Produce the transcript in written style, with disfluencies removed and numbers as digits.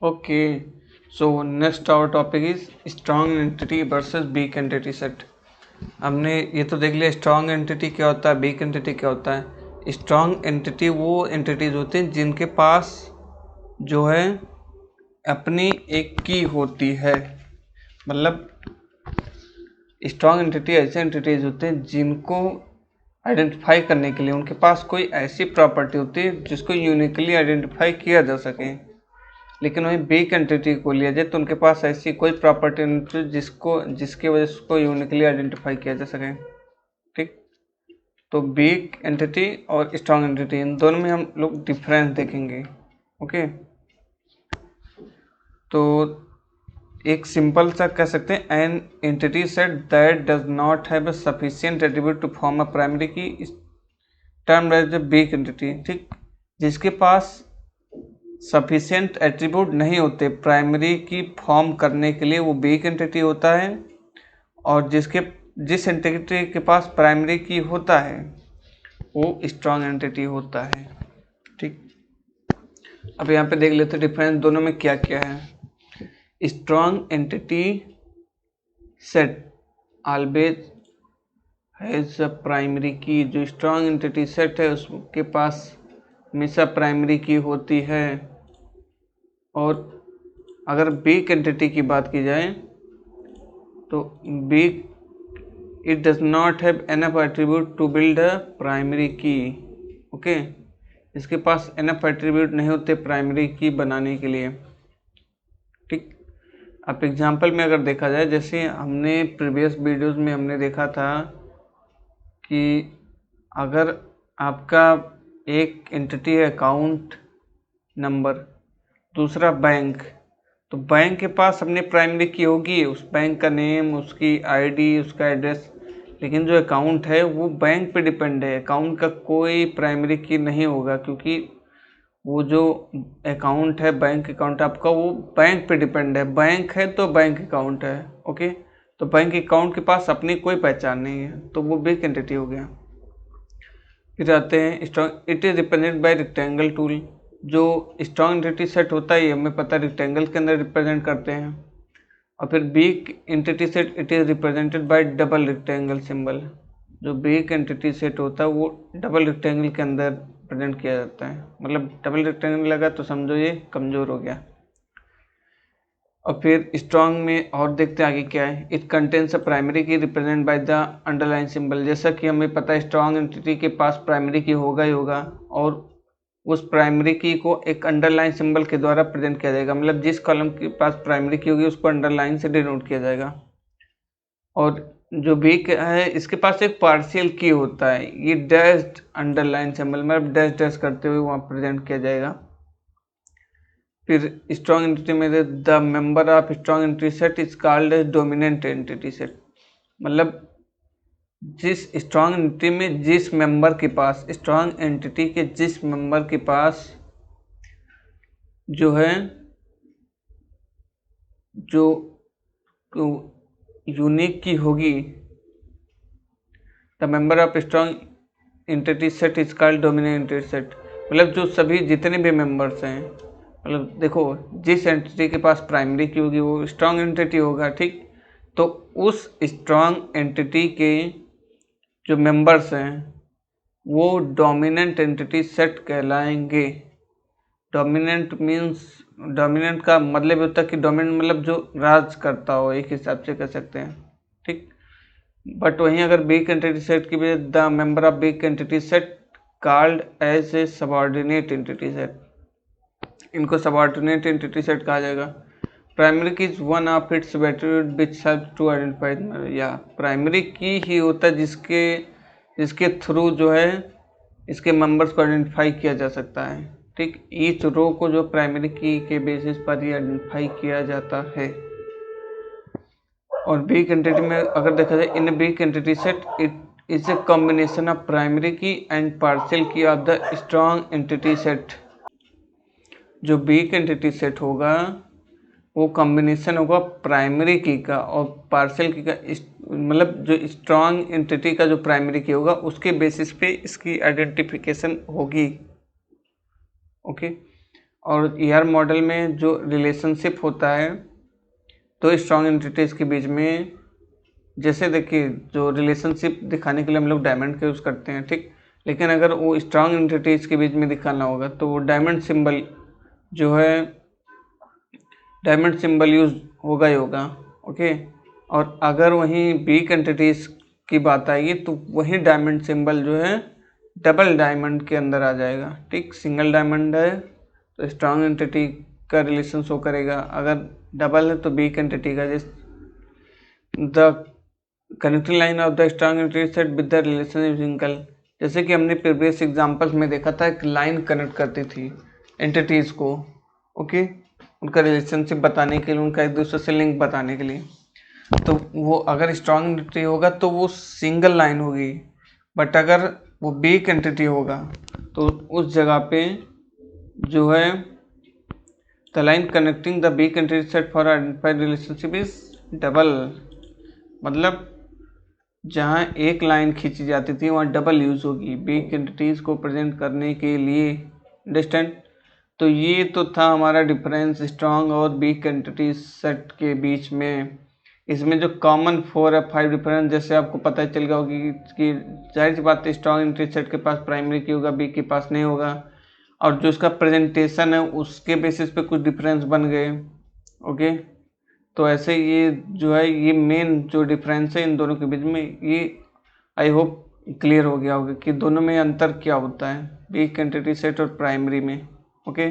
Okay, so next our topic is strong entity versus weak entity set. हमने ये तो देख लिया स्ट्रॉन्ग एंटिटी क्या होता है, वीक एंटिटी क्या होता है। स्ट्रॉन्ग एंटिटी वो एंटिटीज होती हैं जिनके पास जो है अपनी एक की होती है। मतलब स्ट्रॉन्ग एंटिटी ऐसे एंटिटीज होते हैं जिनको आइडेंटिफाई करने के लिए उनके पास कोई ऐसी प्रॉपर्टी होती है जिसको यूनिकली आइडेंटिफाई किया जा सके। लेकिन वहीं वीक एंटिटी को लिया जाए तो उनके पास ऐसी कोई प्रॉपर्टी नहीं जिसकी वजह से उसको यूनिकली आइडेंटिफाई किया जा सके। ठीक, तो वीक एंटिटी और स्ट्रॉन्ग एंटिटी इन दोनों में हम लोग डिफरेंस देखेंगे। ओके, तो एक सिंपल सा कह सकते हैं, an entity set that does not have a sufficient attribute to form a primary key term as a weak entity. ठीक, जिसके पास सफिशिएंट एट्रीब्यूट नहीं होते प्राइमरी की फॉर्म करने के लिए वो वीक एंटिटी होता है, और जिस एंटिटी के पास प्राइमरी की होता है वो स्ट्रॉन्ग एंटिटी होता है। ठीक, अब यहाँ पे देख लेते हैं डिफरेंस दोनों में क्या क्या है। Strong entity set always has a primary की। जो स्ट्रॉन्ग एंटिटी सेट है उसके पास हमेशा प्राइमरी की होती है। और अगर वीक एंटिटी की बात की जाए तो weak it does not have enough attribute to build a primary key. Okay, इसके पास एनफ एट्रीब्यूट नहीं होते प्राइमरी की बनाने के लिए। ठीक, अब एग्जांपल में अगर देखा जाए, जैसे हमने प्रीवियस वीडियोस में हमने देखा था कि अगर आपका एक एंटिटी है अकाउंट नंबर, दूसरा बैंक, तो बैंक के पास अपनी प्राइमरी की होगी, उस बैंक का नेम, उसकी आईडी, उसका एड्रेस। लेकिन जो अकाउंट है वो बैंक पे डिपेंड है, अकाउंट का कोई प्राइमरी की नहीं होगा, क्योंकि वो जो अकाउंट है, बैंक अकाउंट आपका, वो बैंक पे डिपेंड है। बैंक है तो बैंक अकाउंट है। ओके, तो बैंक अकाउंट के पास अपनी कोई पहचान नहीं है, तो वो वीक एंटिटी हो गया। फिर आते हैं strong, it is represent by rectangle tool. जो स्ट्रॉन्ग एंटिटी सेट होता है ये हमें पता है रेक्टेंगल के अंदर रिप्रेजेंट करते हैं। और फिर week entity set it is represented by double rectangle symbol. जो वीक एंटिटी सेट होता है वो डबल रेक्टेंगल के अंदर प्रेजेंट किया जाता है। मतलब डबल रेक्टेंगल लगा तो समझो ये कमजोर हो गया। और फिर स्ट्रॉन्ग में और देखते हैं आगे क्या है। इट कंटेन्स अ प्राइमरी की represent by the underline symbol. जैसा कि हमें पता है स्ट्रॉन्ग एंटिटी के पास प्राइमरी की होगा ही होगा, और उस प्राइमरी की को एक अंडरलाइन सिंबल के द्वारा प्रेजेंट किया जाएगा। मतलब जिस कॉलम के पास प्राइमरी की होगी उसको अंडरलाइन से डिनोट किया जाएगा। और जो वीक है इसके पास एक पार्शियल की होता है, ये डैश्ड अंडरलाइन सिंबल, मतलब डैश डैश करते हुए वहाँ प्रेजेंट किया जाएगा। फिर स्ट्रॉन्ग एंटिटी में the member of strong entity set is called as dominant entity set. मतलब जिस स्ट्रॉन्ग एंटिटी में जिस मेंबर के पास, स्ट्रॉन्ग एंटिटी के जिस मेंबर के पास जो है जो यूनिक की होगी, the member of strong entity set is called dominant entity set. मतलब जो सभी जितने भी मेंबर्स हैं, मतलब देखो जिस एंटिटी के पास प्राइमरी की होगी वो स्ट्रॉन्ग एंटिटी होगा। ठीक, तो उस स्ट्रॉन्ग एंटिटी के जो मेंबर्स हैं वो डोमिनेंट एंटिटी सेट कहलाएंगे। डोमिनेंट मीन्स, डोमिनेंट का मतलब होता है कि डोमिनेंट मतलब जो राज करता हो, एक हिसाब से कह सकते हैं। ठीक, बट वहीं अगर वीक एंटिटी सेट की वजह the member of weak entity set called as a subordinate entity set, इनको सबऑर्डिनेट एंटिटी सेट कहा जाएगा। Primary key is one of its attribute which help to identify, या प्राइमरी की ही होता है जिसके थ्रू जो है इसके मेंबर्स को आइडेंटिफाई किया जा सकता है। ठीक, ईच रो को जो प्राइमरी की के बेसिस पर ही आइडेंटिफाई किया जाता है। और वीक एंटिटी में अगर देखा जाए, in weak entity set it is a combination of primary key and partial key of the strong entity set. जो वीक एंटिटी सेट होगा वो कॉम्बिनेशन होगा प्राइमरी की का और पार्शियल की का। मतलब जो स्ट्रॉन्ग एंटिटी का जो प्राइमरी की होगा उसके बेसिस पे इसकी आइडेंटिफिकेशन होगी। ओके, और ईआर मॉडल में जो रिलेशनशिप होता है तो स्ट्रॉन्ग एंटिटीज़ के बीच में, जैसे देखिए जो रिलेशनशिप दिखाने के लिए हम लोग डायमंड का यूज़ करते हैं, ठीक। लेकिन अगर वो स्ट्रॉन्ग एंटिटीज़ के बीच में दिखाना होगा तो वो डायमंड सिंबल जो है, डायमंड सिंबल यूज़ होगा ही होगा, ओके। और अगर वहीं वीक एंटिटीज़ की बात आएगी तो वही डायमंड सिंबल जो है डबल डायमंड के अंदर आ जाएगा, ठीक। सिंगल डायमंड है तो स्ट्रॉन्ग एंटिटी का रिलेशन शो करेगा, अगर डबल है तो वीक एंटिटी का। The connecting line of the strong entity set with the relation is single. जैसे कि हमने प्रीवियस एग्जांपल्स में देखा था, एक लाइन कनेक्ट करती थी एंटिटीज़ को, ओके, उनका रिलेशनशिप बताने के लिए, उनका एक दूसरे से लिंक बताने के लिए। तो वो अगर स्ट्रॉन्ग एंटिटी होगा तो वो सिंगल लाइन होगी, बट अगर वो वीक एंटिटी होगा तो उस जगह पे जो है the line connecting the week entity set for identified relationship is double. मतलब जहाँ एक लाइन खींची जाती थी वहाँ डबल यूज होगी वीक एंटिटीज़ को प्रेजेंट करने के लिए, अंडरस्टैंड। तो ये तो था हमारा डिफरेंस स्ट्रॉन्ग और वीक एंटिटी सेट के बीच में। इसमें जो कॉमन 4 या 5 डिफरेंस, जैसे आपको पता चल गया होगी कि जाहिर सी बात है स्ट्रॉन्ग एंटिटी सेट के पास प्राइमरी की होगा, वीक के पास नहीं होगा, और जो उसका प्रेजेंटेशन है उसके बेसिस पे कुछ डिफरेंस बन गए, ओके। तो ऐसे ये जो है ये मेन जो डिफरेंस है इन दोनों के बीच में, ये आई होप क्लियर हो गया होगा कि दोनों में अंतर क्या होता है वीक एंटिटी सेट और प्राइमरी में, ओके।